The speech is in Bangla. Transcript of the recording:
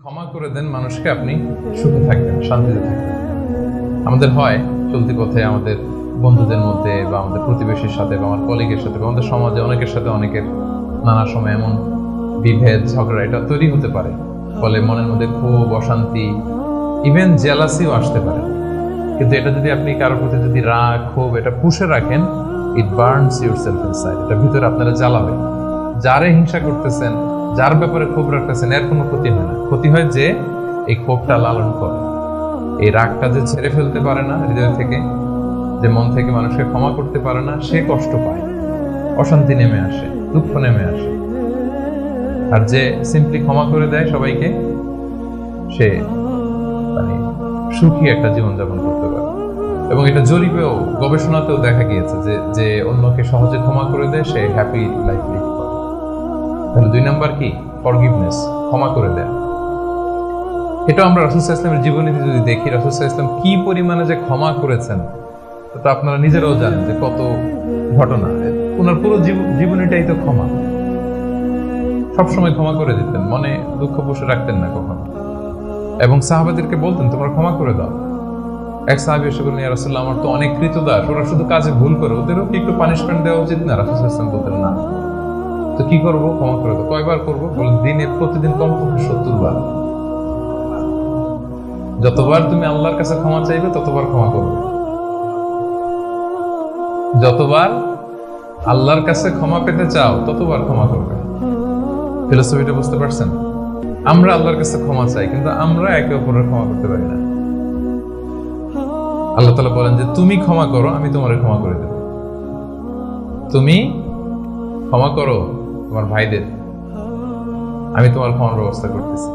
ক্ষমা করে দেন মানুষকে, আপনি সুখে থাকবেন, শান্তিতে থাকবেন। আমাদের হয় চলতি পথে আমাদের বন্ধুদের মধ্যে বা আমাদের প্রতিবেশীর সাথে বা আমার কলিগের সাথে বা আমাদের সমাজে অনেকের সাথে অনেকের নানা সময় এমন বিভেদ ঝগড়া এটা তৈরি হতে পারে, ফলে মনের মধ্যে ক্ষোভ, অশান্তি, ইভেন জেলাসিও আসতে পারে। কিন্তু এটা যদি আপনি কারোর প্রতি যদি রাগ, ক্ষোভ এটা পুষে রাখেন, ইট বার্নস ইউর সেলফ ইনসাইড, এটা ভিতরে আপনারা জ্বালাবে। যারে হিংসা করতেছেন, যার ব্যাপারে ক্ষোভ রাখতেছেন, এর কোনো ক্ষতি হয় না। ক্ষতি হয় যে এই ক্ষোভটা লালন করে, এই রাগটা যে ছেড়ে ফেলতে পারে না হৃদয় থেকে, যে মন থেকে মানুষকে ক্ষমা করতে পারে না, সে কষ্ট পায়, অশান্তি নেমে আসে, দুঃখ নেমে আসে। আর যে সিম্পলি ক্ষমা করে দেয় সবাইকে, সে মানে সুখী একটা জীবনযাপন করতে পারে। এবং এটা জরিপেও, গবেষণাতেও দেখা গিয়েছে যে যে অন্যকে সহজে ক্ষমা করে দেয় সে হ্যাপি লাইফ লিড করে। তাহলে 2 নাম্বার কি? ফরগিভনেস, ক্ষমা করে দেয়। এটা আমরা রাসূল সাল্লাল্লাহু আলাইহি ওয়াসাল্লামের জীবনীতে যদি দেখি, রাসূল সাল্লাল্লাহু আলাইহি ওয়াসাল্লাম কি পরিমাণে যে ক্ষমা করেছেন, তো আপনারা নিজেরাও জানেন যে কত ঘটনা। ওনার পুরো জীবনীটাই তো ক্ষমা। সবসময় ক্ষমা করে দিতেন, মনে দুঃখ পুষে রাখতেন না কখনো। এবং সাহাবাদেরকে বলতেন তোমরা ক্ষমা করে দাও। এক সাহাবী এসে বললেন, ইয়া রাসূলুল্লাহ, আমার তো অনেক কৃতদাস, ওরা শুধু কাজে ভুল করে, ওদেরও কি একটু পানিশমেন্ট দেওয়া উচিত না? রাসূল সাল্লাল্লাহু আলাইহি ওয়াসাল্লাম বলতেন না। তো কি করবো? ক্ষমা করে দাও। কয়বার করবো? বলে প্রতিদিন কমপক্ষে 70 বার। যতবার তুমি আল্লাহর কাছে ক্ষমা চাইবে ততবার ক্ষমা করবে। যতবার আল্লাহর কাছে ক্ষমা পেতে চাও ততবার ক্ষমা করবে। ফিলোসফিটা বুঝতে পারছেন? আমরা আল্লাহর কাছে ক্ষমা চাই, কিন্তু আমরা একে অপরের ক্ষমা করতে পারি না। আল্লাহ তাআলা বলেন যে তুমি ক্ষমা করো, আমি তোমারে ক্ষমা করে দেব। তুমি ক্ষমা করো তোমার ভাইদের, আমি তোমার ক্ষমার ব্যবস্থা করতেছি।